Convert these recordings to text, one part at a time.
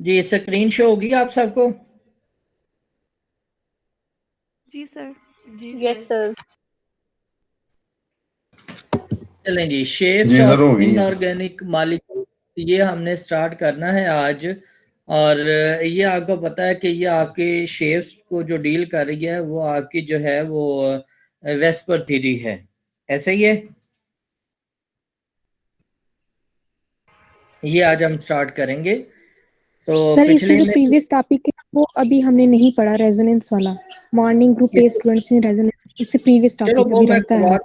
जी screen show होगी आप सबको? जी सर। Yes sir. चलें जी, शेप्स ऑफ इनऑर्गेनिक मॉलिक्यूल, ये हमने स्टार्ट करना है आज। और ये आपको पता है कि ये आपके शेप्स को जो डील कर रही है वो आपकी जो है वो वेस्पर थ्योरी है, ऐसे ही है। ये आज हम स्टार्ट करेंगे। तो सर इससे पिछले जो में प्रीवियस टॉपिक है वो अभी हमने नहीं पढ़ा, रेजोनेंस वाला। मॉर्निंग ग्रुप ए स्टूडेंट्स ने रेजोनेंस, इससे प्रीवियस चलो टॉपिक वो अभी मैं रहता है।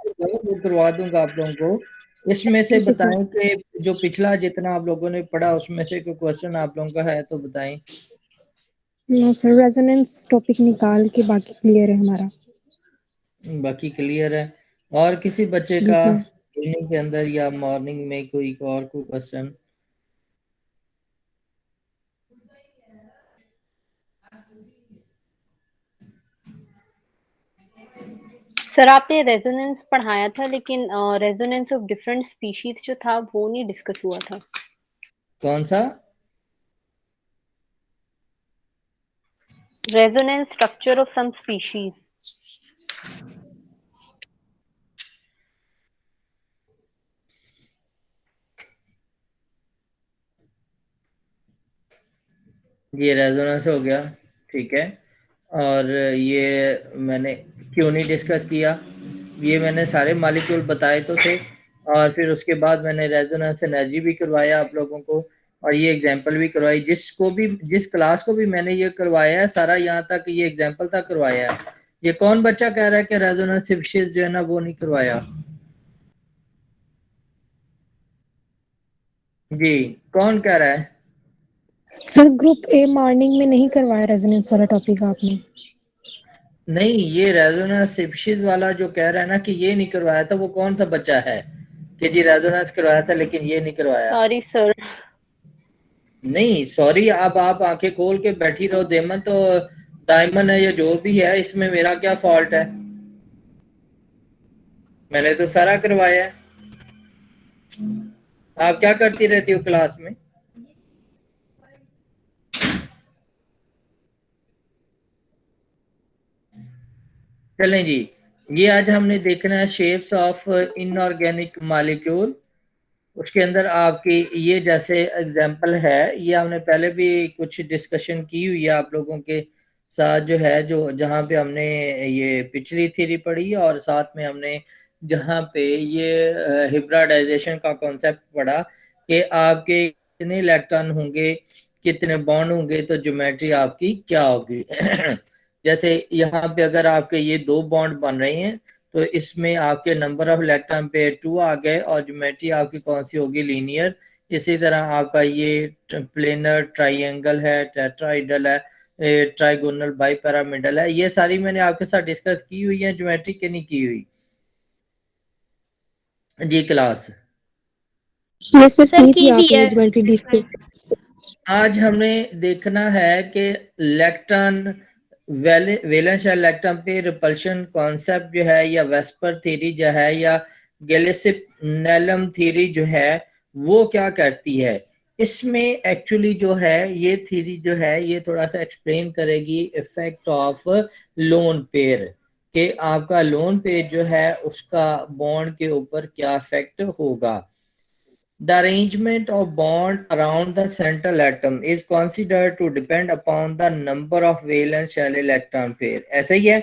करवा दूंगा आप लोगों को। इसमें से ठीक है सर। बताएं कि जो पिछला जितना आप लोगों ने पढ़ा उसमें से कोई क्वेश्चन आप लोगों का है तो बताएं। नो सर, रेजोनेंस टॉपिक निकाल के बाकी क्लियर है हमारा। बाकी क्लियर है। और किसी बच्चे जी का सर। इवनिंग के अंदर या मॉर्निंग में कोई क्वेश्चन? सर आपने रेजोनेंस पढ़ाया था, लेकिन रेजोनेंस ऑफ डिफरेंट स्पीशीज जो था वो नहीं डिस्कस हुआ था। कौन सा? Resonance structure of some species. ये रेजोनेंस हो गया, ठीक है। और ये मैंने क्यों नहीं डिस्कस किया, ये मैंने सारे मॉलिक्यूल बताए तो थे। और फिर उसके बाद मैंने रेजोनेंस एनर्जी भी करवाया आप लोगों को, और ये एग्जांपल भी करवाई। जिस क्लास को भी मैंने ये करवाया है सारा, यहाँ तक ये एग्जांपल तक करवाया है। ये कौन बच्चा कह रहा है कि रेजोनेंस स्पीशीज जो है ना वो नहीं करवाया? जी, कौन कह रहा है? सर ग्रुप ए मॉर्निंग में नहीं करवाया रेजोनेंस वाला टॉपिक आपने। नहीं, ये रेजोनेंस स्पीशीज वाला जो कह रहा है ना कि ये नहीं करवाया था, वो कौन सा बच्चा है कि जी रेजोनेंस करवाया था लेकिन ये नहीं करवाया? Sorry sir. नहीं सॉरी, अब आप आंखें खोल के बैठी रहो। देमन तो दायमन है या जो भी है, इसमें मेरा क्या फॉल्ट है? मैंने तो सारा करवाया है। आप क्या करती रहती हो क्लास में? चलें जी, ये आज हमने देखना है शेप्स ऑफ इनऑर्गेनिक मॉलिक्यूल। उसके अंदर आपकी ये जैसे एग्जांपल है, ये हमने पहले भी कुछ डिस्कशन की हुई है आप लोगों के साथ, जो है जो जहाँ पे हमने ये पिछली थ्योरी पढ़ी और साथ में हमने जहाँ पे ये हिब्रिडाइजेशन का कॉन्सेप्ट पढ़ा कि आपके कितने इलेक्ट्रॉन होंगे, कितने बॉन्ड होंगे, तो ज्योमेट्री आपकी क्या होगी। जैसे यहाँ पे अगर आपके ये दो बॉन्ड बन रहे हैं तो इसमें आपके नंबर ऑफ इलेक्ट्रॉन पे 2 आ गए और ज्योमेट्री आपकी कौन सी होगी? लीनियर। इसी तरह आपका ये प्लेनर ट्राइंगल है, टेट्राइडल है, ट्राइगोनल बाइपिरामिडल है। ये सारी मैंने आपके साथ डिस्कस की हुई है, ज्योमेट्री की नहीं की हुई जी क्लास? ये सर सर की थी की भी आपने है। Geometry discuss. आज हमने देखना है कि इलेक्ट्रॉन वैलेंस इलेक्ट्रॉन पे रिपल्शन कॉन्सेप्ट जो है, या वेस्पर थ्योरी जो है, या गैलिसिप नेलम थ्योरी जो है, वो क्या करती है। इसमें एक्चुअली जो है ये थ्योरी जो है ये थोड़ा सा एक्सप्लेन करेगी इफेक्ट ऑफ लोन पेयर, कि आपका लोन पेयर जो है उसका बॉन्ड के ऊपर क्या इफेक्ट होगा। The arrangement of bond around the central atom is considered to depend upon the number of valence shell electron pair. ऐसा ही है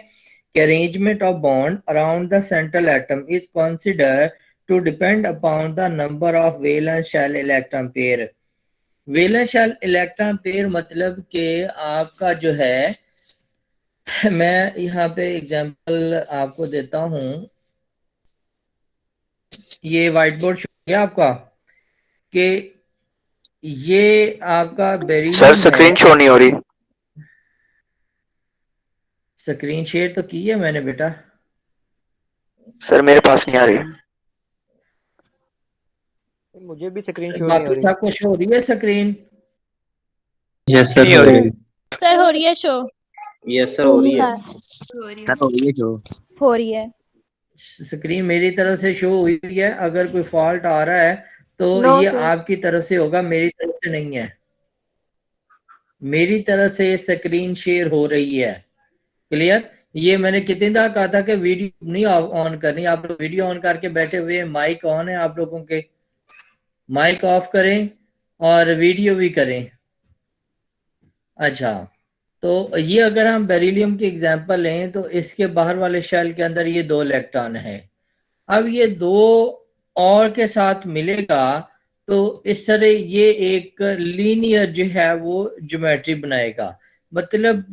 कि arrangement of bond around the central atom is considered to depend upon the number of valence shell electron pair. Valence shell electron pair मतलब कि आपका जो है, मैं यहाँ पे एग्जांपल आपको देता हूँ। ये व्हाइट बोर्ड शो हो गया आपका कि ये आपका सर बेरिलियम है। स्क्रीन शो नहीं हो रही। स्क्रीन शेयर तो की है मैंने बेटा। सर मेरे पास नहीं आ रही। मुझे भी स्क्रीन शो नहीं हो बाकी रही। सबको शो हो रही है स्क्रीन? यस सर हो रही है। सर हो रही है शो। यस सर हो रही है। सर हो रही है जो हो रही है। स्क्रीन मेरी तरफ से शो हुई है। अगर कोई फॉल्ट आ रहा है तो नो ये सर। आपकी तरफ से होगा, मेरी तरफ से नहीं है। मेरी तरफ से स्क्रीन शेयर हो रही है, क्लियर। ये मैंने कितनी बार कहा था कि वीडियो नहीं ऑन करनी, आप लोग वीडियो ऑन करके बैठे हुए, माइक ऑन है आप लोगों के, माइक ऑफ करें और वीडियो भी करें। अच्छा, तो ये अगर हम बेरिलियम की एग्जांपल लें तो इसके बाहर वाले शेल के अंदर ये 2 इलेक्ट्रॉन है। अब ये 2 और के साथ मिलेगा तो इस तरह ये एक लीनियर जो है वो ज्योमेट्री बनाएगा। मतलब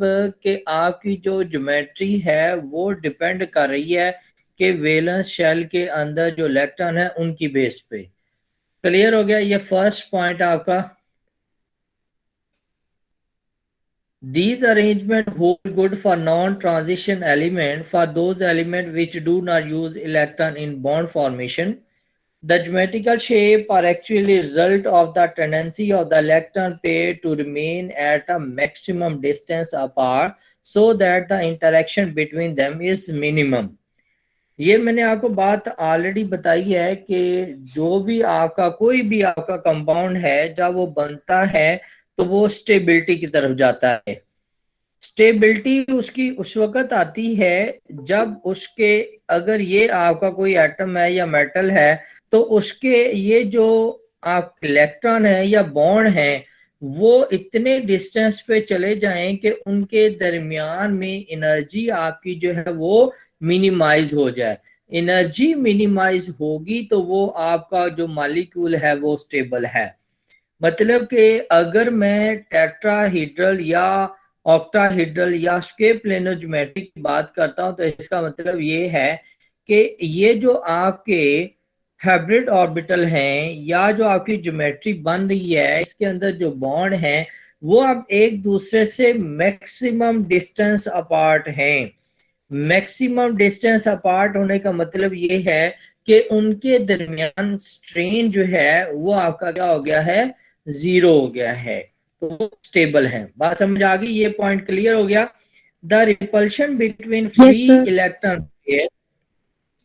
कि आपकी जो ज्योमेट्री है वो डिपेंड कर रही है कि वैलेंस शेल के अंदर जो इलेक्ट्रॉन है उनकी बेस पे। क्लियर हो गया? ये फर्स्ट पॉइंट आपका। These arrangement hold good for non-transition element. For those elements which do not use electron in bond formation, the geometrical shape are actually result of the tendency of the electron pair to remain at a maximum distance apart so that the interaction between them is minimum. ये मैंने आपको बात already बताई है कि जो भी आपका कोई भी आपका कंपाउंड है जब वो बनता है तो वो स्टेबिलिटी की तरफ जाता है। स्टेबिलिटी उसकी उस वक्त आती है जब उसके, अगर ये आपका कोई एटम है या मेटल है तो उसके ये जो आप इलेक्ट्रॉन है या बॉन्ड है वो इतने डिस्टेंस पे चले जाएं कि उनके दरमियान में एनर्जी आपकी जो है वो मिनिमाइज हो जाए। एनर्जी मिनिमाइज होगी तो वो आपका जो मॉलिक्यूल है वो स्टेबल है। मतलब कि अगर मैं टेट्राहीड्रल या ऑक्टाहीड्रल या स्क्वायर प्लेनर ज्योमेट्री की बात करता हूं तो इसका मतलब ये है कि ये जो आपके हाइब्रिड ऑर्बिटल हैं या जो आपकी ज्योमेट्री बन रही है इसके अंदर जो बॉन्ड हैं वो अब एक दूसरे से मैक्सिमम डिस्टेंस अपार्ट हैं। मैक्सिमम डिस्टेंस अपार्ट होने का मतलब ये है कि उनके दरमियान स्ट्रेन जो है वो आपका क्या हो गया है, 0 हो गया है, तो स्टेबल है। बात समझ आ गई? ये पॉइंट क्लियर हो गया। The repulsion between free electron pair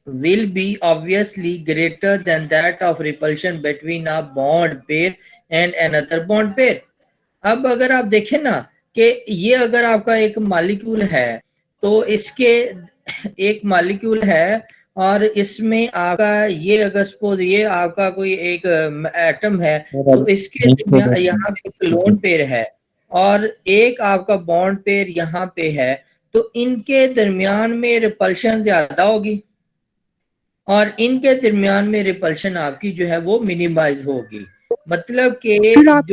will be obviously greater than that of repulsion between a bond pair and another bond pair. अब अगर आप देखें ना कि ये अगर आपका एक मॉलिक्यूल है तो इसके एक मॉलिक्यूल है और इसमें आपका ये अगर सपोज ये आपका कोई एक एटम है तो इसके यहाँ पे एक लोन पेयर है और एक आपका बॉन्ड पेयर यहाँ पे है तो इनके दरमियान में रिपल्शन ज्यादा होगी और इनके दरमियान में रिपल्शन आपकी जो है वो मिनिमाइज होगी। मतलब कि जो आप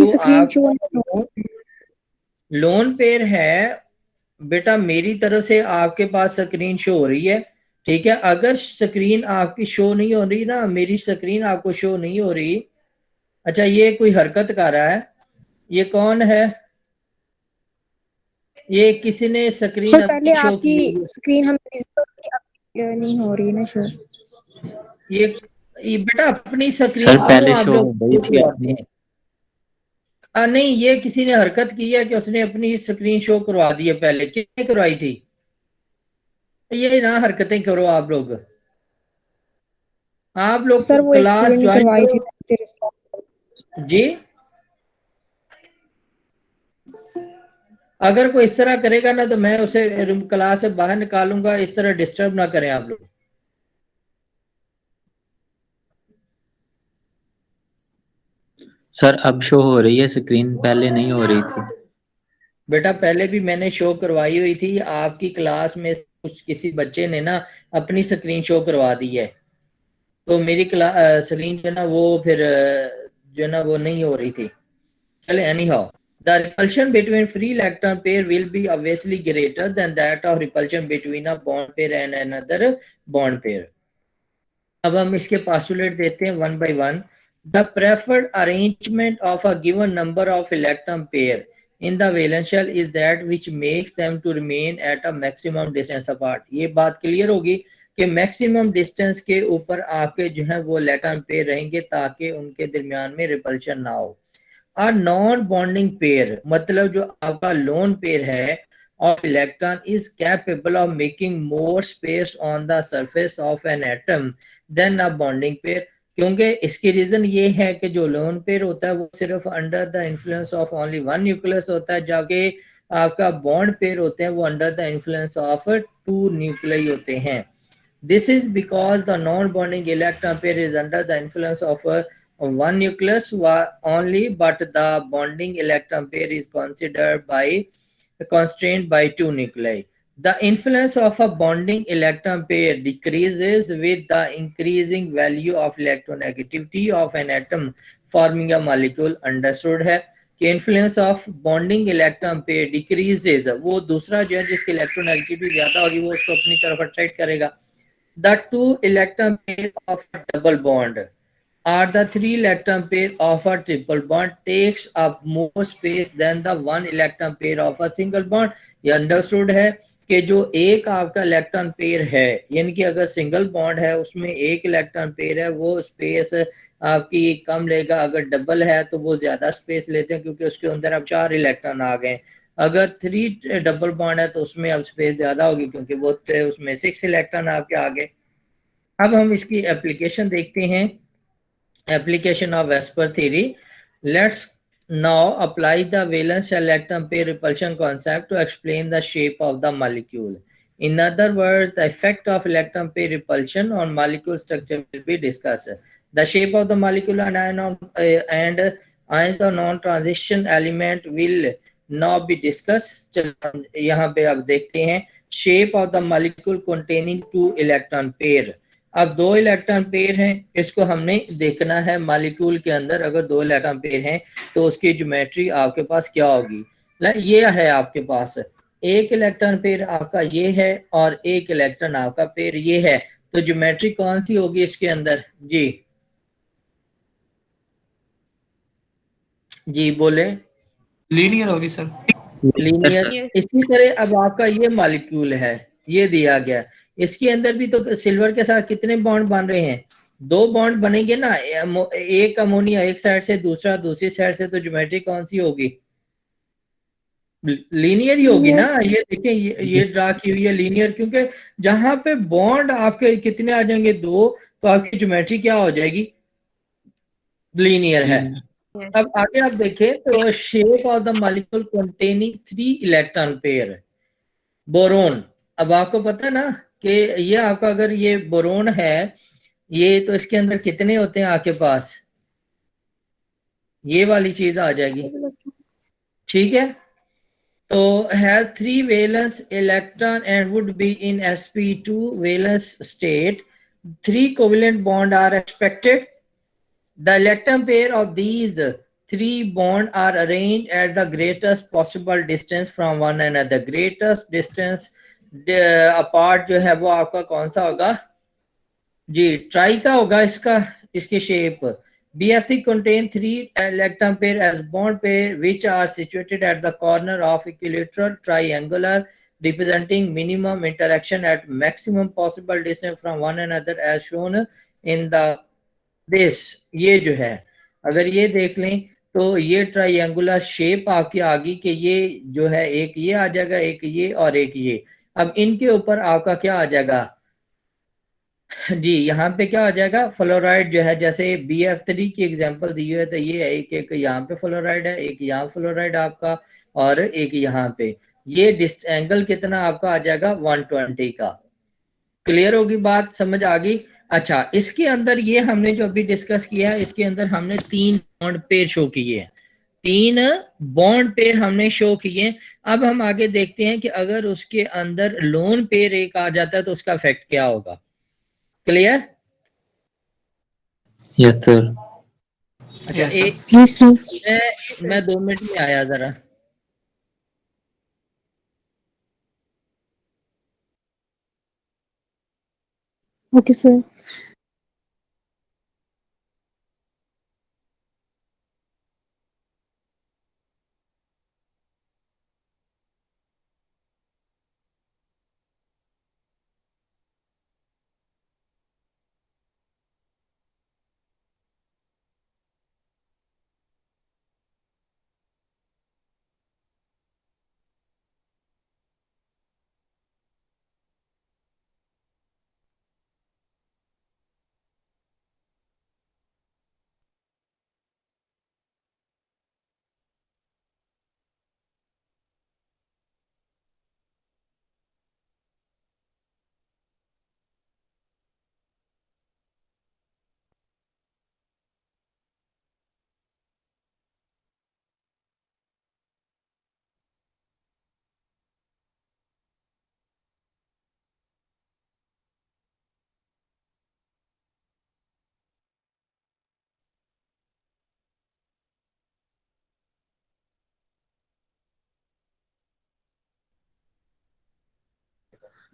लोन पेयर है बेटा मेरी तरफ से आपके पास स्क्रीन शो हो रही है, ठीक है। अगर स्क्रीन आपकी शो नहीं हो रही ना, मेरी स्क्रीन आपको शो नहीं हो रही, अच्छा ये कोई हरकत कर रहा है, ये कौन है? ये किसी ने स्क्रीन पहले आपकी स्क्रीन हम नहीं हो रही ना शो। ये बेटा अपनी स्क्रीन पहले शो हो रही थी। नहीं, ये किसी ने हरकत की है कि उसने अपनी स्क्रीन शो करवा दी है। पहले किसने करवाई थी? ये ना हरकतें करो आप लोग सर वो क्लास ज्वाइन करवाई थी जी। अगर कोई इस तरह करेगा ना तो मैं उसे क्लास से बाहर निकालूंगा। इस तरह डिस्टर्ब ना करें आप लोग। सर अब शो हो रही है स्क्रीन, पहले नहीं हो रही थी। बेटा पहले भी मैंने शो करवाई हुई थी, आपकी क्लास में कुछ किसी बच्चे ने ना अपनी स्क्रीन शो करवा दी है तो मेरी स्क्रीन जो ना वो फिर जो ना वो नहीं हो रही थी। चले, any how the repulsion between free electron pair will be obviously greater than that of repulsion between a bond pair and another bond pair. अब हम इसके postulate देते हैं one by one. The preferred arrangement of a given number of electron pair in the valence shell is that which makes them to remain at a maximum distance apart. ये बात clear होगी कि maximum distance के ऊपर आपके जो है वो इलेक्ट्रॉन पेयर रहेंगे ताकि उनके दरमियान में रिपल्शन ना हो। A non-bonding pair मतलब जो आपका लोन पेयर है of electron is capable of making more space on the surface of an atom than a bonding pair. क्योंकि इसकी रीजन ये है कि जो लोन पेयर होता है वो सिर्फ under the influence of only one nucleus होता है, जबकि आपका बॉन्ड पेयर होते हैं वो under the influence of two nuclei होते हैं. This is because the non-bonding electron pair is under the influence of one nucleus only, but the bonding electron pair is constrained by two nuclei. The influence of a bonding electron pair decreases with the increasing value of electronegativity of an atom forming a molecule. Understood है कि influence of bonding electron pair decreases, वो दूसरा जो है जिसकी electronegativity ज्यादा होगी वो उसको अपनी तरफ attract करेगा. The two electron pair of a double bond or the three electron pair of a triple bond takes up more space than the one electron pair of a single bond. ये understood है कि जो एक आपका electron pair है, यानी कि अगर सिंगल बॉन्ड है उसमें एक इलेक्ट्रॉन पेयर है, वो स्पेस आपकी कम लेगा. अगर डबल है तो वो ज्यादा स्पेस लेते हैं क्योंकि उसके अंदर अब 4 इलेक्ट्रॉन आ गए. अगर 3 डबल बॉन्ड है तो उसमें अब स्पेस ज्यादा होगी क्योंकि वो उसमें 6 इलेक्ट्रॉन आपके आ गए. अब हम इसकी एप्लीकेशन देखते हैं. Application of Vesper theory. Let's now apply the valence electron pair repulsion concept to explain the shape of the molecule. In other words, the effect of electron pair repulsion on molecule structure will be discussed. The shape of the molecule and ions of non-transition element will now be discussed. यहाँ पे अब देखते हैं shape of the molecule containing two electron pair. अब 2 electron pair हैं, इसको हमने देखना है मॉलिक्यूल के अंदर. अगर 2 इलेक्ट्रॉन पेयर हैं तो उसकी ज्योमेट्री आपके पास क्या होगी. ये है आपके पास एक इलेक्ट्रॉन पेयर आपका ये है और एक इलेक्ट्रॉन आपका पेयर ये है, तो ज्योमेट्री कौन सी होगी इसके अंदर. जी बोले. लीनियर होगी सर. लीनियर. इसी तरह अब आपका ये मॉलिक्यूल है, ये दिया गया, इसके अंदर भी तो सिल्वर के साथ कितने बॉन्ड बन रहे हैं. 2 बॉन्ड बनेंगे ना, एक अमोनिया एक साइड से दूसरा दूसरी साइड से, तो ज्योमेट्री कौन सी होगी. लीनियर ही होगी ना. ये देखें ये ड्रा की हुई है लीनियर, क्योंकि जहां पे बॉन्ड आपके कितने आ जाएंगे 2, तो आपकी ज्योमेट्री क्या हो जाएगी, लीनियर है. अब आगे आप देखें तो shape of the molecule containing 3 electron pair. Boron. अब आपको पता है ना कि ये आपका अगर ये बोरोन है ये, तो इसके अंदर कितने होते हैं आपके पास, ये वाली चीज आ जाएगी. ठीक है. तो has 3 valence electron and would be in sp2 valence state. 3 covalent bond are expected. The electron pair of these 3 bonds are arranged at the greatest possible distance from one another. Greatest distance apart जो है वो आपका कौन सा होगा जी, try का होगा इसका. इसकी shape BF3 contain 3 electron pair as bond pair which are situated at the corner of equilateral triangular representing minimum interaction at maximum possible distance from one another as shown in the this. ये जो है अगर ये देख लें तो ये triangular shape आपकी आ गई कि ये जो है एक ये आ जाएगा, एक ये और एक ये. अब इनके ऊपर आपका क्या आ जाएगा जी, यहाँ पे क्या आ जाएगा, फ्लोराइड जो है. जैसे BF3 की एग्जांपल दी हुई है तो ये एक यहाँ पे फ्लोराइड है, एक यहाँ फ्लोराइड आपका और एक यहाँ पे. ये एंगल कितना आपका आ जाएगा 120 का. क्लियर होगी बात, समझ आ गई. अच्छा, इसके अंदर ये हमने जो अभी डिस्कस किया है इसके अंदर हमने 3 बॉन्ड पेयर शो किए हैं. 3 बॉन्ड पेयर हमने शो किए. अब हम आगे देखते हैं कि अगर उसके अंदर लोन पेयर एक आ जाता है तो उसका इफेक्ट क्या होगा. क्लियर. Yes sir. अच्छा मैं 2 मिनट में आया जरा. Okay, sir.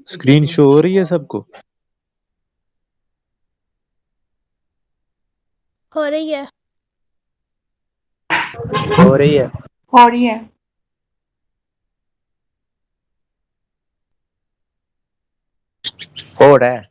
स्क्रीन शो हो रही है सबको? हो रही है। हो रही है। हो रही है। हो रहा है।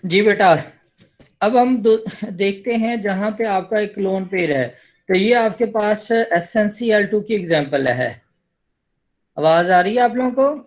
जी बेटा, अब हम देखते हैं जहां पे आपका एक लोन पेयर है, तो ये आपके पास SnCl2 की एग्जांपल है। आवाज आ रही है आप लोगों को?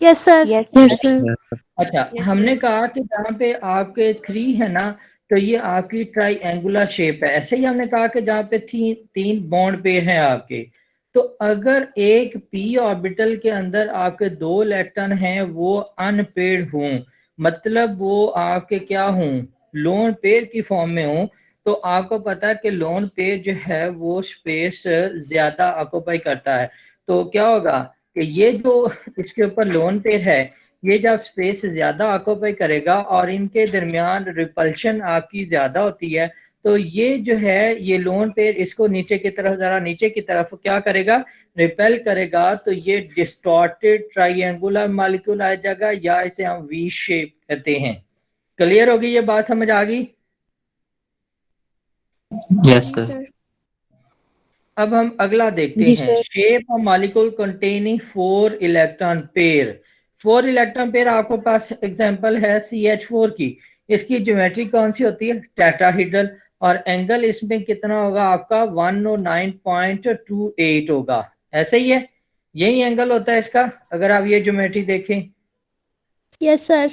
Yes sir. Yes Yes, sir. अच्छा, हमने कहा कि जहाँ पे आपके 3 है ना, तो ये आपकी ट्राइएंगुलर शेप है। ऐसे ही हमने कहा कि जहाँ पे तीन बॉन्ड पेयर हैं आपके, तो अगर एक p ऑर्बिटल के अंदर आपके 2 इलेक्ट्रॉन हैं वो अनपेयर्ड हों, मतलब वो आपके क्या हों, लोन पेयर की फॉर्म में हों, तो आपको पता है कि लोन पेयर जो है वो स्पेस ज्यादा ऑक्यूपाई करता है। तो क्या होगा कि ये जो इसके ऊपर लोन पेयर है, ये जब स्पेस ज्यादा ऑक्यूपाई करेगा और इनके दरमियान रिपल्शन आपकी ज्यादा होती है, तो ये जो है ये लोन पेयर इसको नीचे की तरफ, जरा नीचे की तरफ क्या करेगा, रिपेल करेगा, तो ये डिस्टॉर्टेड ट्राइएंगुलर मॉलिक्यूल आ जाएगा, या इसे हम वी शेप कहते हैं। क्लियर होगी ये बात, समझ आ गई? Yes sir. अब हम अगला देखते जी हैं, sir. Shape of molecule containing 4 electron pair. 4 electron pair आपके पास एग्जांपल है CH4 की। इसकी ज्योमेट्री कौन सी होती है? टेट्राहेड्रल। और एंगल इसमें कितना होगा आपका? 109.28 होगा। ऐसे ही है, यही एंगल होता है इसका, अगर आप ये ज्योमेट्री देखें। Yes sir.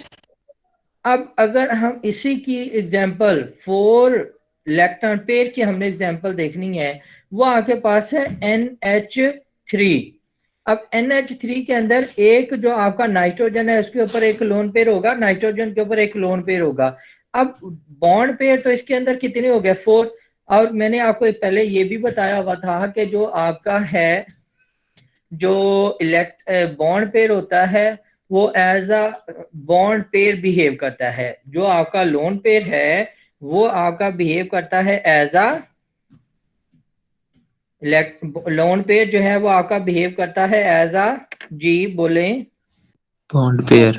अब अगर हम इसी की एग्जांपल 4 इलेक्ट्रॉन पेयर की हमने एग्जांपल देखनी है, वो आपके पास है NH3। अब NH3 के अंदर एक जो आपका नाइट्रोजन है उसके ऊपर एक लोन पेयर होगा, नाइट्रोजन के ऊपर एक लोन पेयर होगा। अब बॉन्ड पेयर तो इसके अंदर कितने हो गए? 4। और मैंने आपको पहले ये भी बताया हुआ था कि जो आपका है जो बॉन्ड पेयर होता है वो as a bond pair behave करता है। जो आपका लोन पेयर है वो आपका बिहेव करता है एज अ लोन पेयर, जो है वो आपका बिहेव करता है एज अ, जी बोले, बॉन्ड पेयर।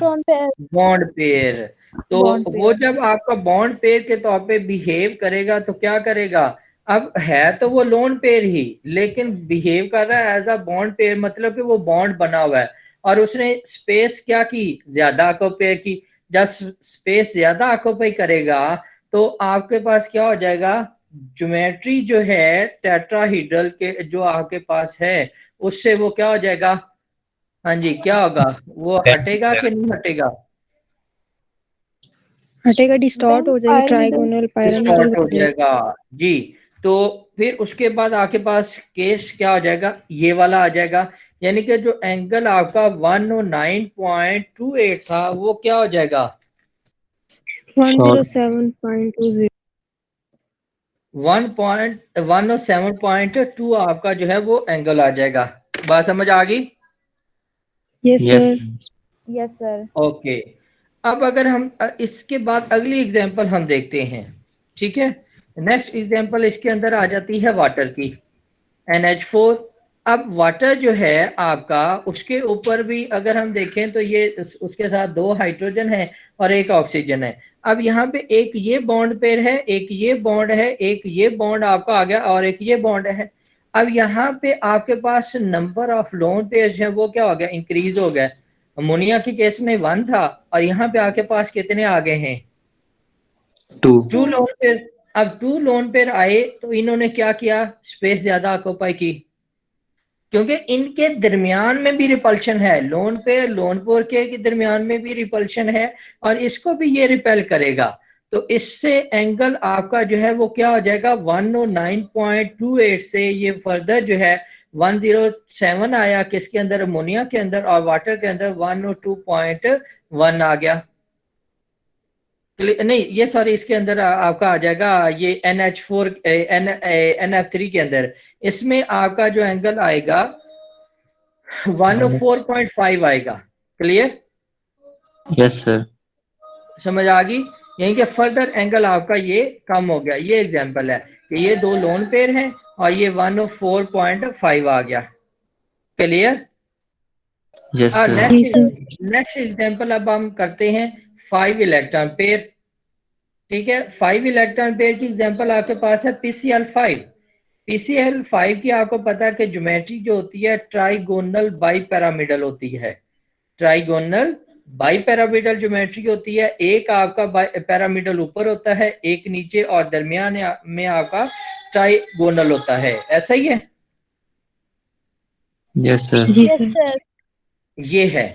Bond pair. तो वो जब आपका बॉन्ड पेयर के तौर पे बिहेव करेगा तो क्या करेगा? अब है तो वो लोन पेयर ही, लेकिन बिहेव कर रहा है एज अ बॉन्ड पेयर, मतलब कि वो बॉन्ड बना हुआ है और उसने स्पेस क्या की? ज्यादा ऑक्यूपाई की। जब स्पेस ज्यादा ऑक्यूपाई करेगा तो आपके पास क्या हो जाएगा? ज्योमेट्री जो है टेट्राहेड्रल के जो आपके पास है उससे वो क्या हो जाएगा? हाँ जी, क्या होगा? वो हटेगा कि नहीं हटेगा? हटेगा, डिस्टॉर्ट हो जाएगा, ट्राइगोनल पायरामिडल डिस्टॉर्ट हो जाएगा जी। तो फिर उसके बाद आपके पास केस क्या हो जाएगा? ये वाला आ जाएगा, यानी कि जो एंगल आपका 109.28 था वो क्या हो जाएगा? 107.20। 107.2 आपका जो है वो एंगल आ जाएगा। बात समझ आ गई? Yes yes sir. Yes sir. Okay. अब अगर हम इसके बाद अगली एग्जांपल हम देखते हैं, ठीक है। नेक्स्ट एग्जांपल इसके अंदर आ जाती है वाटर की, NH4। अब वाटर जो है आपका, उसके ऊपर भी अगर हम देखें तो ये उसके साथ 2 हाइड्रोजन है और एक ऑक्सीजन है। अब यहाँ पे एक ये बॉन्ड पेयर है, एक ये बॉन्ड है, एक ये बॉन्ड आपका आ गया और एक ये बॉन्ड है। अब यहाँ पे आपके पास नंबर ऑफ लोन पेयर्स है वो क्या हो गया? इंक्रीज हो गया। अमोनिया के केस में 1 था और यहाँ पे आपके पास कितने आ गए हैं? 2 लोन पेयर। अब 2 लोन पेयर आए तो इन्होंने क्या किया? स्पेस ज्यादा ऑक्यूपाई की, क्योंकि इनके दरमियान में भी रिपल्शन है। लोन पेयर के दरमियान में भी रिपल्शन है और इसको भी ये रिपेल करेगा। तो इससे एंगल आपका जो है वो क्या हो जाएगा? 109.28 से ये फर्दर जो है 107 आया, किसके अंदर? अमोनिया के अंदर, और वाटर के अंदर 102.1 आ गया। नहीं, ये सॉरी, इसके अंदर आपका आ जाएगा ये NH4 NF3 के अंदर, इसमें आपका जो एंगल आएगा 104.5 आएगा। क्लियर? Yes sir. समझ आ गई? यहीं के फर्दर एंगल आपका ये कम हो गया। ये एग्जांपल है कि ये 2 लोन पेयर हैं और ये 104.5 आ गया। क्लियर? यस और सर। नेक्स्ट एग्जांपल अब हम करते हैं 5 इलेक्ट्रॉन पेयर। ठीक है, 5 इलेक्ट्रॉन पेयर की एग्जांपल आपके पास है PCl5। PCl5 की आपको पता है कि ज्योमेट्री जो होती है ट्राइगोनल बाइपिरामिडल होती है। ट्राइगोनल बाई पैरामिडल ज्योमेट्री होती है, एक आपका पैरामिडल ऊपर होता है, एक नीचे, और दरमियान में आपका ट्राइगोनल होता है, ऐसा ही है? Yes sir. जी यस सर। सर। ये है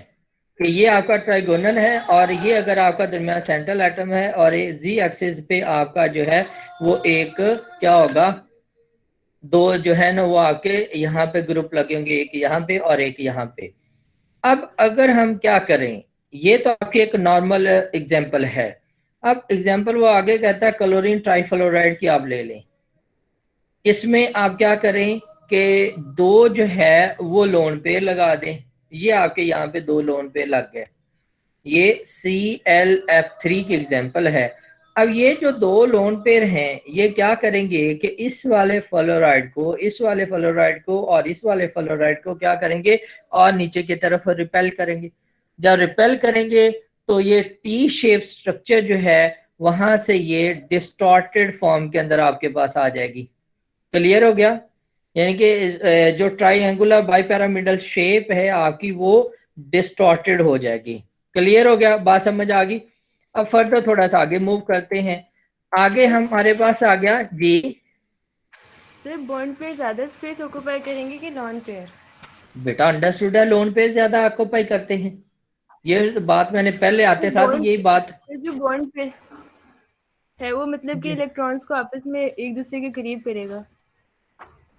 कि ये आपका ट्राइगोनल है, और ये अगर आपका दरमियान सेंट्रल एटम है, और ये जी एक्सिस पे आपका जो है वो एक क्या होगा, दो जो है ना वो आपके यहाँ पे ग्रुप लगे होंगे, एक यहाँ पे और एक यहाँ पे। अब अगर हम क्या करें, ये तो आपकी एक नॉर्मल एग्जांपल है। अब एग्जांपल वो आगे कहता है क्लोरीन ट्राइफ्लोराइड की आप ले लें। इसमें आप क्या करें कि दो जो है वो लोन पेयर लगा दें। ये आपके यहाँ पे दो लोन पेयर लग गए, ये ClF3 की एग्जांपल है। अब ये जो दो लोन पेयर हैं ये क्या करेंगे कि इस वाले फ्लोराइड को, इस वाले फ्लोराइड को और इस वाले फ्लोराइड को क्या करेंगे, और नीचे की तरफ रिपेल करेंगे। जब रिपेल करेंगे तो ये टी शेप स्ट्रक्चर जो है वहां से ये डिस्टॉर्टेड फॉर्म के अंदर आपके पास आ जाएगी। क्लियर हो गया? यानी कि जो ट्राइंगुलर बाइपैरामिडल शेप है आपकी वो डिस्टॉर्टेड हो जाएगी। क्लियर हो गया? बात समझ आ गई? अब फर्दर थोड़ा सा आगे मूव करते हैं। आगे हमारे पास आ गया जी सर बॉन्ड पेयर ज्यादा स्पेस ऑक्यूपाई करेंगे कि लॉन पेयर? बेटा अंडरस्टूड है, लोन पेयर ज्यादा ऑक्यूपाई करते हैं। ये बात मैंने पहले आते साथ यही बात। जो बॉन्ड पेयर है वो मतलब कि जी। इलेक्ट्रॉन्स को आपस में एक दूसरे के करीब करेगा।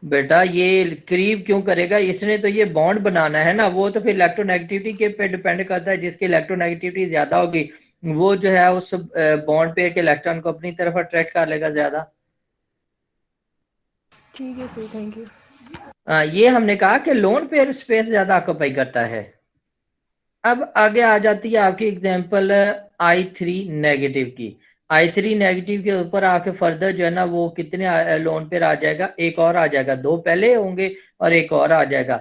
बेटा ये करीब क्यों करेगा, इसने तो ये बॉन्ड बनाना है ना, वो तो फिर इलेक्ट्रोनेगेटिविटी के पे डिपेंड करता है। जिसकी इलेक्ट्रोनेगेटिविटी ज्यादा होगी वो जो है उस बॉन्ड पेयर के इलेक्ट्रॉन को अपनी तरफ अट्रैक्ट कर लेगा ज्यादा। ठीक है सर, थैंक यू। ये हमने कहा कि लोन पेयर स्पेस ज्यादा ऑक्यूपाई करता है। अब आगे आ जाती है आपकी एग्जांपल I3 नेगेटिव की। I3 नेगेटिव के ऊपर आके फर्दर जो है ना वो कितने लोन पेयर आ जाएगा, एक और आ जाएगा, दो पहले होंगे और एक और आ जाएगा।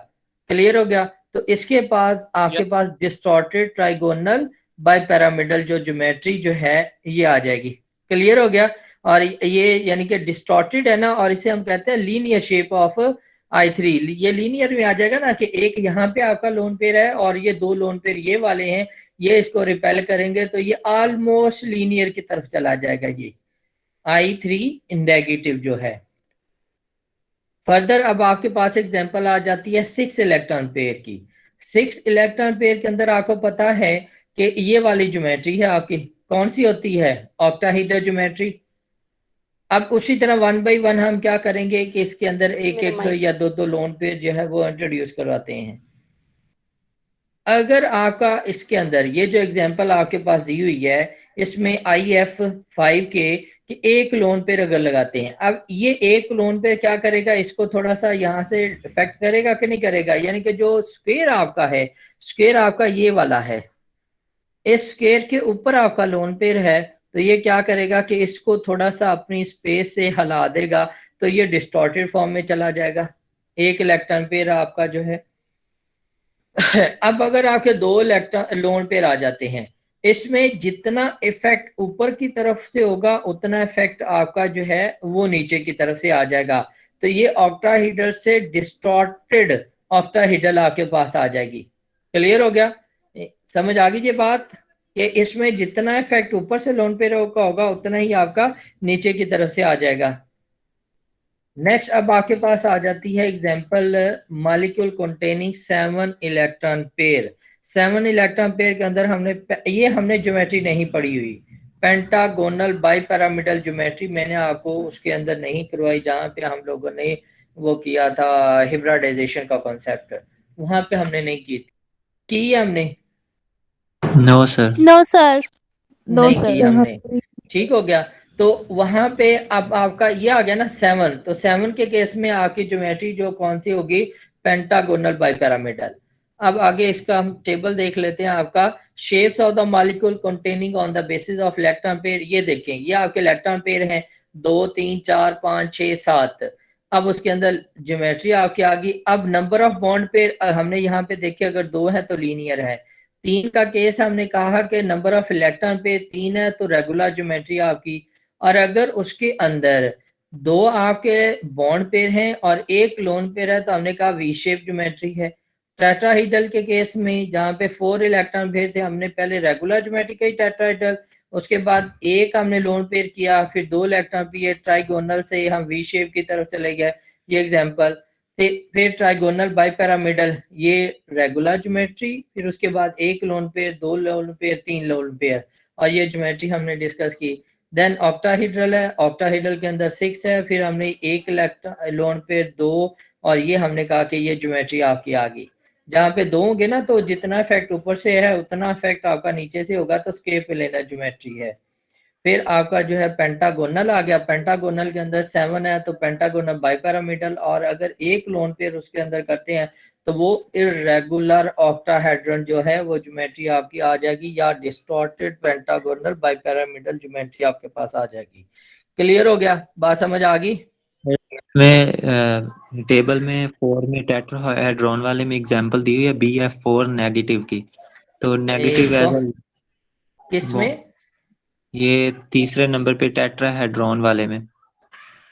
क्लियर हो गया? तो इसके पास आपके पास डिस्टॉर्टेड ट्राइगोनल बाइपैरामिडल जो ज्योमेट्री जो है ये आ जाएगी। क्लियर हो गया? और ये यानी कि डिस्टॉर्टेड है ना, और इसे हम कहते हैं लीनियर शेप ऑफ I3। ये लीनियर में आ जाएगा ना कि एक यहाँ पे आपका लोन पेयर है और ये दो लोन पेयर ये वाले हैं, ये इसको रिपेल करेंगे तो ये ऑलमोस्ट लीनियर की तरफ चला जाएगा ये I3 नेगेटिव जो है। फर्दर अब आपके पास एग्जांपल आ जाती है 6 इलेक्ट्रॉन पेयर की। 6 इलेक्ट्रॉन पेयर के अंदर आपको पता है कि ये वाली ज्योमेट्री है आपकी, कौन सी होती है? Octahedral geometry. अब उसी तरह 1 बाई 1 हम क्या करेंगे कि इसके अंदर एक एक या दो दो लोन पेयर जो है वो इंट्रोड्यूस करवाते हैं। अगर आपका इसके अंदर ये जो एग्जांपल आपके पास दी हुई है इसमें IF5 के कि एक लोन पेयर अगर लगाते हैं, अब ये एक लोन पेयर क्या करेगा, इसको थोड़ा सा यहाँ से इफेक्ट करेगा कि नहीं करेगा? यानी कि जो स्क्वायर आपका है, स्क्वायर आपका ये वाला है, इस स्क्वायर के ऊपर आपका लोन पेयर है, तो ये क्या करेगा कि इसको थोड़ा सा अपनी स्पेस से हिला देगा तो ये डिस्टॉर्टेड फॉर्म में चला जाएगा। एक इलेक्ट्रॉन पेयर आपका जो है अब अगर आपके दो इलेक्ट्रॉन लोन पेयर आ जाते हैं, इसमें जितना इफेक्ट ऊपर की तरफ से होगा उतना इफेक्ट आपका जो है वो नीचे की तरफ से आ जाएगा। तो ये ऑक्टाहेड्रल से डिस्टॉर्टेड ऑक्टाहेड्रल आपके पास आ जाएगी। क्लियर हो गया? समझ आ गई ये बात कि इसमें जितना इफेक्ट ऊपर से लोन पेयर का होगा उतना ही आपका नीचे की तरफ से आ जाएगा। नेक्स्ट अब आपके पास आ जाती है example molecule containing 7 electron pair. 7 electron pair के अंदर हमने ज्योमेट्री नहीं पढ़ी हुई, पेंटागोनल बाइपैरामिडल ज्योमेट्री मैंने आपको उसके अंदर नहीं करवाई, जहाँ पे हम लोगों ने वो किया था हिब्रिडाइजेशन का कॉन्सेप्ट, वहां पे हमने नहीं की हमने। No sir. No sir. No नहीं सर। की हमने। ठीक हो गया? तो वहां पे अब आपका ये आ गया ना 7, तो 7 के केस में आपकी ज्योमेट्री जो कौन सी होगी, पेंटागोनल बाइपैरामिडल। अब आगे इसका हम टेबल देख लेते हैं। आपका shapes of the molecule containing on the basis of electron pair, ये देखें ये आपके इलेक्ट्रॉन पेयर हैं 2 3 4 5 6 7। अब उसके अंदर ज्योमेट्री आपकी आ गई। अब नंबर ऑफ बॉन्ड पेयर हमने यहाँ पे देखे, अगर 2 है तो लीनियर है। 3 का केस हमने कहा कि नंबर ऑफ इलेक्ट्रॉन पेयर 3 है तो रेगुलर ज्योमेट्री आपकी। और अगर उसके अंदर 2 आपके बॉन्ड पेयर हैं और एक लोन पेयर है तो हमने कहा वी शेप ज्योमेट्री है। टेट्राहीड्रल के केस में जहाँ पे 4 इलेक्ट्रॉन पेयर थे, हमने पहले रेगुलर ज्योमेट्री का ही टेट्राहीड्रल, उसके बाद एक हमने लोन पेयर किया, फिर 2 इलेक्ट्रॉन पेयर ट्राइगोनल से हम वी शेप की तरफ चले गए, ये एग्जांपल। फिर ट्राइगोनल बाइपिरामिडल, ये रेगुलर ज्योमेट्री, फिर उसके बाद एक lone pair, 2 lone pair, 3 lone pair, और ये ज्योमेट्री हमने डिस्कस की। देन ऑक्टाहीड्रल है, ऑक्टाहीड्रल के अंदर 6 है, फिर हमने एक इलेक्ट्रॉन लोन पेयर 2, और ये हमने कहा कि ये ज्योमेट्री आपकी आ गई। जहाँ पे 2 होंगे ना, तो जितना इफेक्ट ऊपर से है उतना इफेक्ट आपका नीचे से होगा, तो स्केप प्लेनर ज्योमेट्री है। फिर आपका जो है पेंटागोनल आ गया, पेंटागोनल के अंदर 7 है, तो पेंटागोनल बाइपिरामिडल, और अगर एक लोन पेयर उसके अंदर करते हैं तो वो इर्रेगुलर ऑक्टाहेड्रन जो है वो ज्योमेट्री आपकी आ जाएगी, या डिस्टॉर्टेड पेंटागोनल बाइपिरामिडल ज्योमेट्री आपके पास आ जाएगी। क्लियर हो गया? बात समझ आ गई? में टेबल में 4 में टेट्राहेड्रॉन वाले में एग्जांपल दी हुई है BF4 नेगेटिव की, तो नेगेटिव एज किसमें? ये तीसरे नंबर पे टेट्राहेड्रॉन वाले में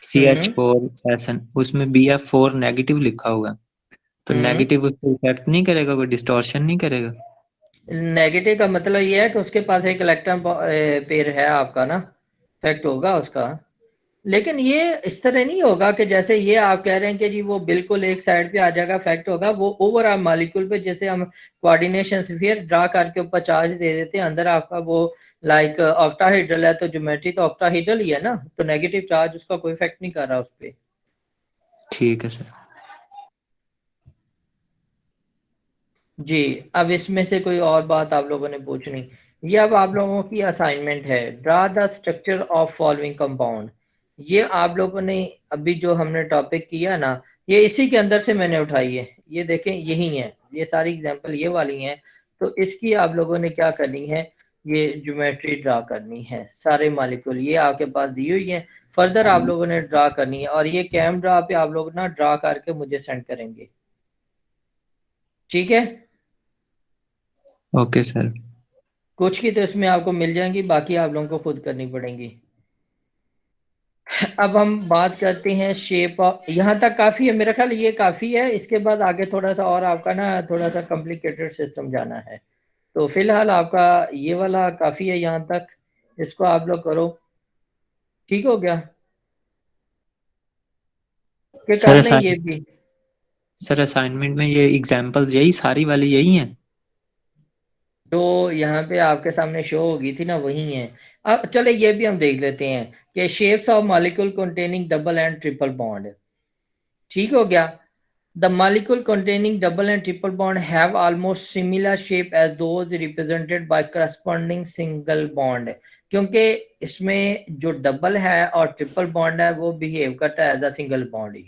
CH4SN, उसमें BF4 नेगेटिव लिखा हुआ, तो नेगेटिव उसको इफेक्ट नहीं करेगा, कोई डिस्टॉर्शन नहीं करेगा? नेगेटिव का मतलब ये है कि उसके पास एक इलेक्ट्रॉन पेयर है आपका ना, इफेक्ट होगा उसका। लेकिन ये इस तरह नहीं होगा कि जैसे ये आप कह रहे हैं कि जी वो बिल्कुल एक साइड पे आ जाएगा, इफेक्ट होगा वो ओवरऑल मॉलिक्यूल पे, जैसे हम कोऑर्डिनेशन स्फीयर ड्रा करके ऊपर चार्ज दे देते हैं, अंदर आपका वो लाइक ऑक्टाहेड्रल है, तो ज्योमेट्री तो ऑक्टाहेड्रल ही है ना, तो नेगेटिव चार्ज उसका कोई इफेक्ट नहीं कर रहा उस पर। ठीक है सर। जी, अब इसमें से कोई और बात आप लोगों ने पूछनी? ये अब आप लोगों की असाइनमेंट है, draw the structure of following compound. ये आप लोगों ने अभी जो हमने टॉपिक किया ना, ये इसी के अंदर से मैंने उठाई है, ये देखें यही है, ये सारी एग्जांपल ये वाली हैं। तो इसकी आप लोगों ने क्या करनी है, ये ज्योमेट्री ड्रा करनी है, सारे मॉलिक्यूल ये आपके पास दी हुई है, फर्दर आप लोगों ने ड्रा करनी है, और ये कैम ड्रा पे आप लोग ना ड्रा करके मुझे सेंड करेंगे, ठीक है? Okay sir. कुछ की तो इसमें आपको मिल जाएंगी, बाकी आप लोगों को खुद करनी पड़ेंगी। अब हम बात करते हैं शेप ऑफ, यहाँ तक काफी है मेरा ख्याल, ये काफी है, इसके बाद आगे थोड़ा सा और आपका ना थोड़ा सा कॉम्प्लिकेटेड सिस्टम जाना है, तो फिलहाल आपका ये वाला काफी है यहाँ तक, इसको आप लोग करो। ठीक हो गया कि सर करना है ये भी? सर असाइनमेंट में ये एग्जांपल्स यही सारी वाली यही हैं जो यहाँ पे आपके सामने शो होगी थी ना, वही है। अब चले ये भी हम देख लेते हैं कि shapes of molecule containing double and triple bond. ठीक हो गया? The molecule containing double and triple bond have almost similar shape as those represented by corresponding single bond, क्योंकि इसमें जो डबल है और ट्रिपल बॉन्ड है वो बिहेव करता है एज अ सिंगल बॉन्ड ही,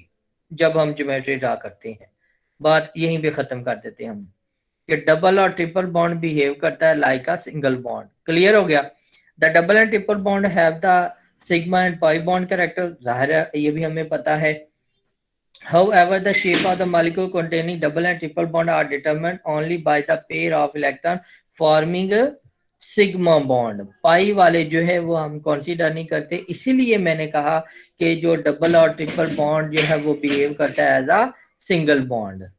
जब हम ज्योमेट्री ड्रा करते हैं। बात यहीं पे खत्म कर देते हैं हम कि डबल और ट्रिपल बॉन्ड बिहेव करता है लाइक अ सिंगल बॉन्ड। क्लियर हो गया? The double and triple bond have the sigma and pi bond character, जाहिर है ये भी हमें पता है। However, the shape of the molecule containing double and triple bond are determined only by the pair of electron forming a sigma bond. Pi वाले जो है वो हम कंसीडर नहीं करते, इसीलिए मैंने कहा कि जो डबल और ट्रिपल बॉन्ड जो है वो बिहेव करता है as a single bond.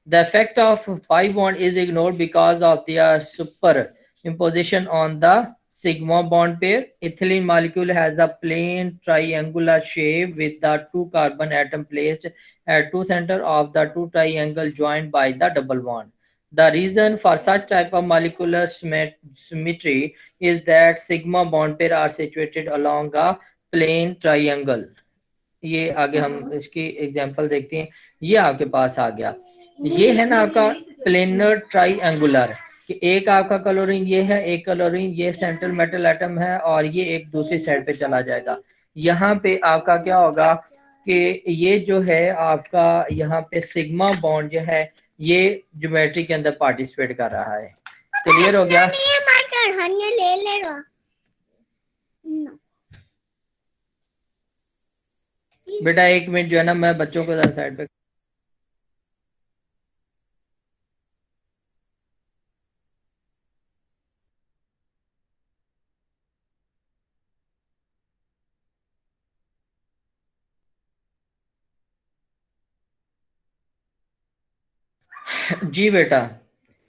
The effect of pi bond is ignored because of their superimposition on the sigma bond pair. Ethylene molecule has a plain triangular shape with the 2 carbon atom placed at 2 center of the 2 triangle joined by the double bond. The reason for such type of molecular symmetry is that sigma bond pair are situated along a plain triangle. ये आगे हम इसकी example देखते हैं। ये आपके पास आ गया, ये है ना आपका प्लेनर ट्राइएंगुलर, कि एक आपका क्लोरीन ये है, एक क्लोरीन ये सेंट्रल मेटल एटम है, और ये एक दूसरी साइड पे चला जाएगा। यहाँ पे आपका क्या होगा कि ये जो है आपका यहाँ पे सिग्मा बॉन्ड जो है ये ज्योमेट्री के अंदर पार्टिसिपेट कर रहा है। क्लियर हो गया? बेटा एक मिनट जो है ना, मैं बच्चों को जरा साइड पे। जी बेटा,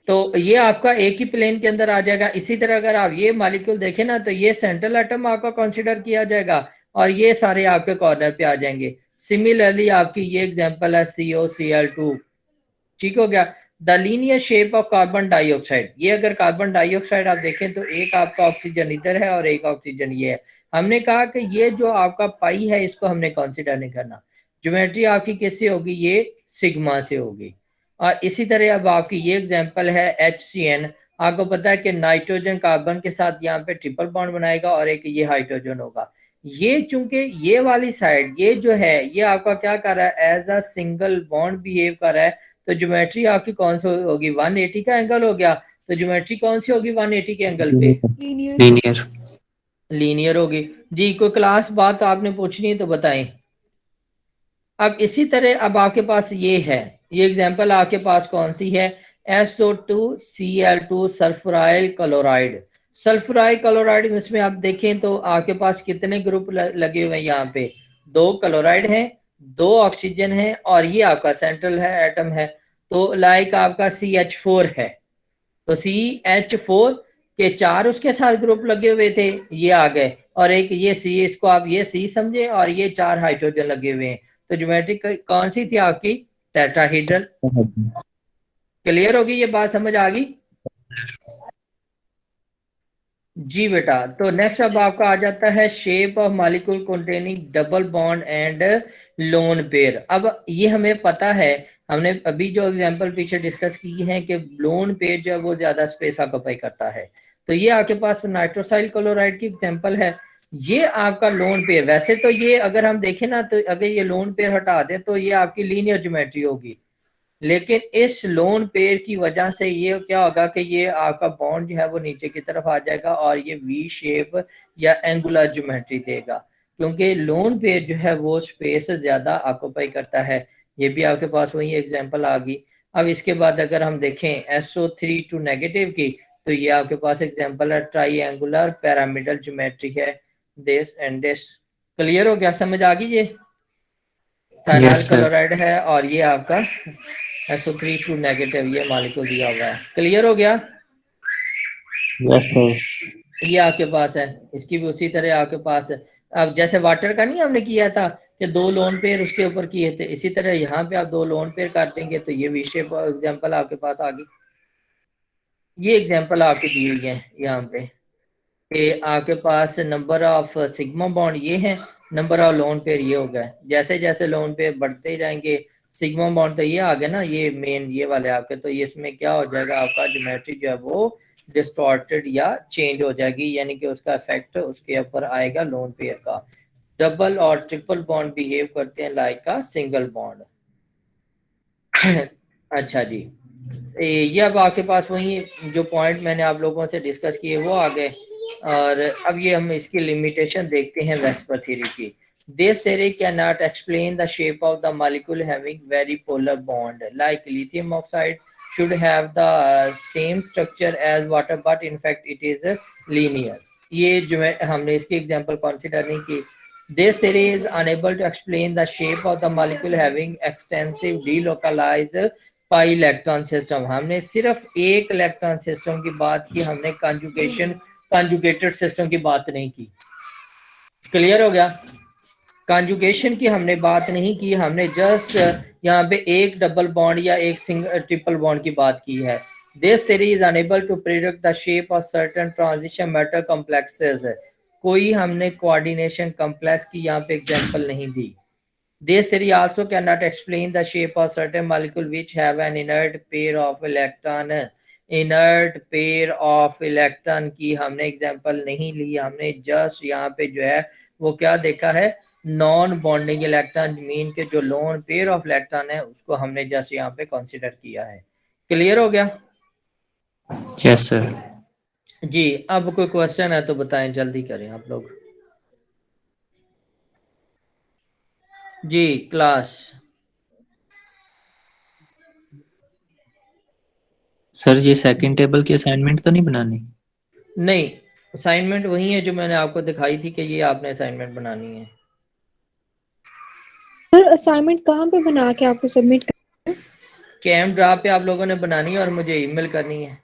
तो ये आपका एक ही प्लेन के अंदर आ जाएगा। इसी तरह अगर आप ये मॉलिक्यूल देखें ना, तो ये सेंट्रल एटम आपका कंसीडर किया जाएगा और ये सारे आपके कॉर्नर पे आ जाएंगे। सिमिलरली आपकी ये एग्जांपल है COCl2, ठीक हो गया। The linear shape of carbon dioxide, ये अगर कार्बन डाइऑक्साइड आप देखें तो एक आपका ऑक्सीजन इधर है और एक ऑक्सीजन ये है। हमने कहा कि ये जो आपका पाई है इसको हमने कंसीडर नहीं करना। ज्योमेट्री आपकी किससे होगी? ये सिग्मा से होगी। और इसी तरह अब आपकी ये एग्जांपल है HCN। आपको पता है कि नाइट्रोजन कार्बन के साथ यहाँ पे ट्रिपल बॉन्ड बनाएगा और एक ये हाइड्रोजन होगा। ये चूंकि ये वाली साइड ये जो है ये आपका क्या कर रहा है? As a single bond behave कर रहा है। तो ज्योमेट्री आपकी कौन सी होगी? 180 का एंगल हो गया। तो ज्योमेट्री कौन सी होगी 180 के एंगल पे? लीनियर। लीनियर होगी। जी, कोई क्लास बात आपने पूछनी है तो बताएं। अब इसी तरह अब आपके पास ये है, ये एग्जांपल आपके पास कौन सी है? SO2Cl2 सल्फ्राइल chloride. सल्फ्राइल क्लोराइड में इसमें आप देखें तो आपके पास कितने ग्रुप लगे हुए हैं? यहाँ पे 2 क्लोराइड हैं, 2 ऑक्सीजन है और ये आपका सेंट्रल है एटम है। तो लाइक आपका CH4 है, तो CH4 के 4 उसके साथ ग्रुप लगे हुए थे, ये आ गए। और एक ये C, इसको आप ये C समझे और ये 4 हाइड्रोजन लगे हुए हैं। तो ज्योमेट्री कौन सी थी आपकी? टेट्राहेड्रल। क्लियर होगी ये बात? समझ आ गई? जी बेटा, तो नेक्स्ट अब आपका आ जाता है shape of molecule containing double bond and lone pair. अब ये हमें पता है, हमने अभी जो एग्जांपल पीछे डिस्कस की है कि लोन पेयर जो है वो ज्यादा स्पेस ऑक्यूपाई करता है। तो ये आपके पास नाइट्रोसाइल क्लोराइड की एग्जांपल है। ये आपका लोन पेयर, वैसे तो ये अगर हम देखें ना तो अगर ये लोन पेयर हटा दे तो ये आपकी लीनियर ज्योमेट्री होगी, लेकिन इस लोन पेयर की वजह से ये क्या होगा कि ये आपका बॉन्ड जो है वो नीचे की तरफ आ जाएगा और ये वी शेप या एंगुलर ज्योमेट्री देगा, क्योंकि लोन पेयर जो है वो स्पेस ज्यादा ऑक्यूपाई करता है। ये भी आपके पास वही एग्जांपल आ गई। अब इसके बाद अगर हम देखें SO3 नेगेटिव की, तो ये आपके पास एग्जांपल है ट्राइएंगुलर पिरामिडल ज्योमेट्री है, दिस एंड दिस। क्लियर हो गया? समझ आ गई? ये थाइनाइल क्लोराइड है और ये आपका SO3 नेगेटिव ये मॉलिक्यूल दिया हुआ है। क्लियर हो गया? Yes sir. ये आपके पास है, इसकी भी उसी तरह आपके पास है। अब जैसे वाटर का नहीं हमने किया था कि 2 लोन पेयर उसके ऊपर किए थे, इसी तरह यहाँ पे आप 2 लोन पेयर कर देंगे तो ये वी शेप एग्जाम्पल आपके पास आ गई। ये एग्जाम्पल आपकी दी हुई है यहाँ पे कि आपके पास नंबर ऑफ सिग्मा बॉन्ड ये है, नंबर ऑफ लोन पेयर ये हो गया। जैसे जैसे लोन पेयर बढ़ते ही जाएंगे, सिग्मा बॉन्ड तो ये आ गया ना, ये मेन ये वाले आपके, तो ये इसमें क्या हो जाएगा आपका ज्योमेट्री जो है वो डिस्टॉर्टेड या चेंज हो जाएगी, यानी कि उसका इफेक्ट उसके ऊपर आएगा लोन पेयर का। डबल और ट्रिपल बॉन्ड बिहेव करते हैं लाइक का सिंगल बॉन्ड। अच्छा जी, ये अब आपके पास वही जो पॉइंट मैंने आप लोगों से डिस्कस किए वो आ गए। और अब ये हम इसकी लिमिटेशन देखते हैं वेस्पर थ्योरी की। This theory can not explain the shape of the molecule having very polar bond like lithium oxide should have the same structure as water, but in fact it is linear। ये जो है हमने इसकी example consider नहीं की। This theory is unable to explain the shape of the molecule having extensive delocalized pi electron system. हमने सिर्फ एक इलेक्ट्रॉन सिस्टम की बात की, हमने कंजुगेटेड सिस्टम की बात नहीं की। क्लियर हो गया? कंजुगेशन की हमने बात नहीं की, हमने जस्ट यहाँ पे एक डबल बॉन्ड या एक सिंगल ट्रिपल बॉन्ड की बात की है। This theory is unable to predict the shape of certain transition metal complexes. कोई हमने कोऑर्डिनेशन कॉम्प्लेक्स की यहाँ पे एग्जांपल नहीं दी। This theory also cannot explain the shape of certain molecule which have an inert pair of electron। inert pair of electron की हमने example नहीं ली, हमने जस्ट यहाँ पे जो है वो क्या देखा है, नॉन बॉन्डिंग इलेक्ट्रॉन, मीन के जो लोन पेयर ऑफ इलेक्ट्रॉन है उसको हमने जस्ट यहाँ पे कंसीडर किया है। क्लियर हो गया? Yes sir. जी, अब कोई क्वेश्चन है तो बताएं, जल्दी करें आप लोग। जी क्लास। सर ये सेकंड टेबल की असाइनमेंट तो नहीं बनानी? नहीं, असाइनमेंट वही है जो मैंने आपको दिखाई थी कि ये आपने असाइनमेंट बनानी है। सर असाइनमेंट कहाँ पे बना के आपको सबमिट करना है? कैम ड्रॉप पे आप लोगों ने बनानी है और मुझे ईमेल करनी है।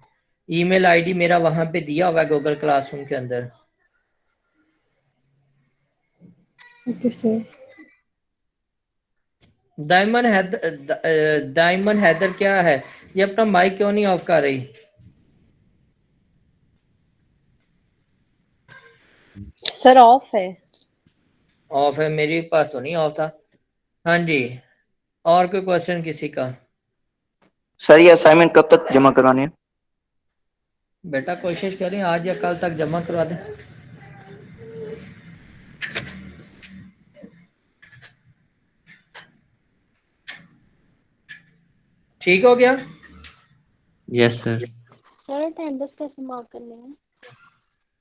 ईमेल आईडी मेरा वहां पे दिया हुआ है गूगल क्लासरूम के अंदर। Okay sir. दाइमन हैदर क्या है, ये अपना माइक क्यों नहीं ऑफ कर रही? सर ऑफ है। ऑफ है, मेरे पास तो नहीं ऑफ था। हाँ जी, और कोई क्वेश्चन किसी का? सर ये असाइनमेंट कब तक जमा करवाने हैं? बेटा कोशिश करें आज या कल तक जमा करवा दें। ठीक हो गया? Yes sir. सर अटेंडेंस कैसे मार्क करनी है?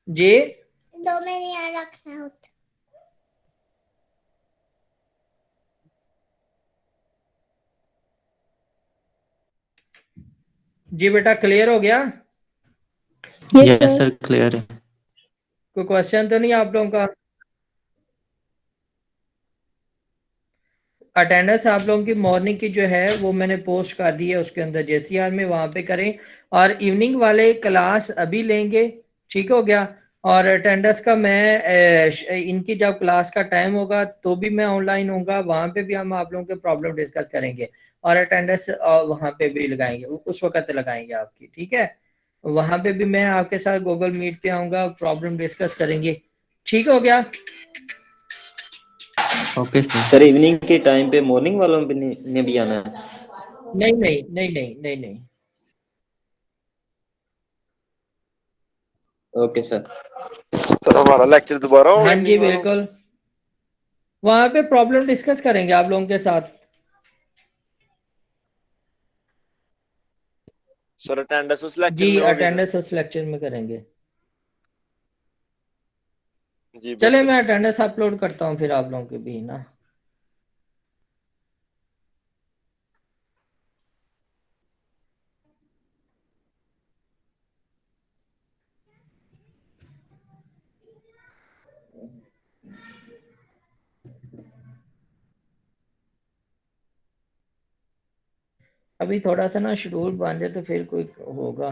जी 2 महीने याद रखना होता। जी बेटा क्लियर हो गया? यस सर क्लियर है। कोई क्वेश्चन तो नहीं आप लोगों का? अटेंडेंस आप लोगों की मॉर्निंग की जो है वो मैंने पोस्ट कर दी है उसके अंदर JCR में, वहां पे करें। और इवनिंग वाले क्लास अभी लेंगे, ठीक हो गया। और अटेंडेंस का मैं इनकी जब क्लास का टाइम होगा तो भी मैं ऑनलाइन होऊंगा, वहां पे भी हम आप लोगों के प्रॉब्लम डिस्कस करेंगे और अटेंडेंस वहां पे भी लगाएंगे, उस वक्त लगाएंगे आपकी, ठीक है। वहां पे भी मैं आपके साथ गूगल मीट पे आऊंगा, प्रॉब्लम डिस्कस करेंगे, ठीक हो गया? Okay sir. सर इवनिंग के टाइम पे मॉर्निंग वालों ने भी आना है? नहीं नहीं नहीं नहीं नहीं नहीं। Okay sir. सर हमारा लेक्चर दोबारा होगा? हाँ जी बिल्कुल, वहां पे प्रॉब्लम डिस्कस करेंगे आप लोगों के साथ। सर अटेंडेंस उस लेक्चर जी में होगी? अटेंडेंस उस लेक्चर में करेंगे। जी चले बिल्कुल मैं सर। अटेंडेंस अपलोड करता हूँ फिर आप लोगों के भी ना। अभी थोड़ा सा ना शेड्यूल बन जाए तो फिर कोई होगा।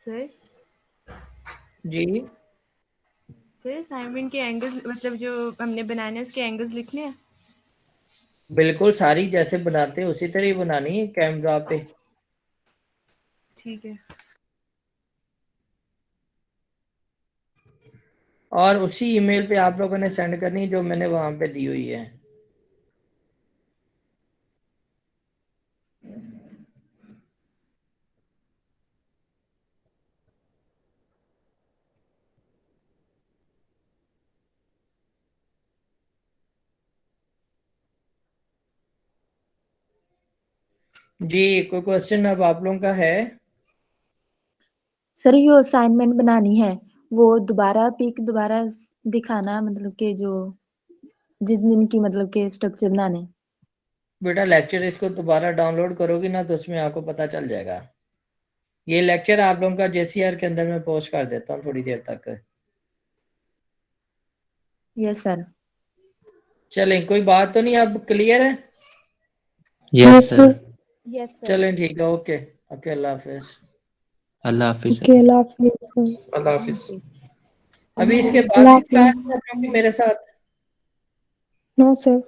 सर जी सर असाइनमेंट के एंगल्स मतलब जो हमने बनाने हैं उसके एंगल्स लिखने हैं? बिल्कुल, सारी जैसे बनाते हैं उसी तरह ही बनानी है कैमरा पे। ठीक है। और उसी ईमेल पे आप लोगों ने सेंड करनी है जो मैंने वहां पे दी हुई है। जी कोई क्वेश्चन अब आप लोगों का है? सर ये असाइनमेंट बनानी है वो दोबारा पिक दोबारा दिखाना, मतलब कि जो जिस दिन की मतलब के स्ट्रक्चर बनाने। बेटा लेक्चर इसको दोबारा डाउनलोड करोगी ना तो उसमें आपको पता चल जाएगा। ये लेक्चर आप लोगों का JCR के अंदर मैं पोस्ट कर देता हूँ थोड़ी देर तक। Yes sir. चलें, कोई बात तो नहीं, अब क्लियर है? Yes sir. Yes sir. चलें ठीक है, ओके ओके, अल्लाह हाफिज। अल्लाह हाफिज ओके अल्लाह हाफिज। अल्लाह हाफिज। अभी इसके बाद अल्लाह भी क्लास हाफिज। है आप लोगों की मेरे साथ? No sir.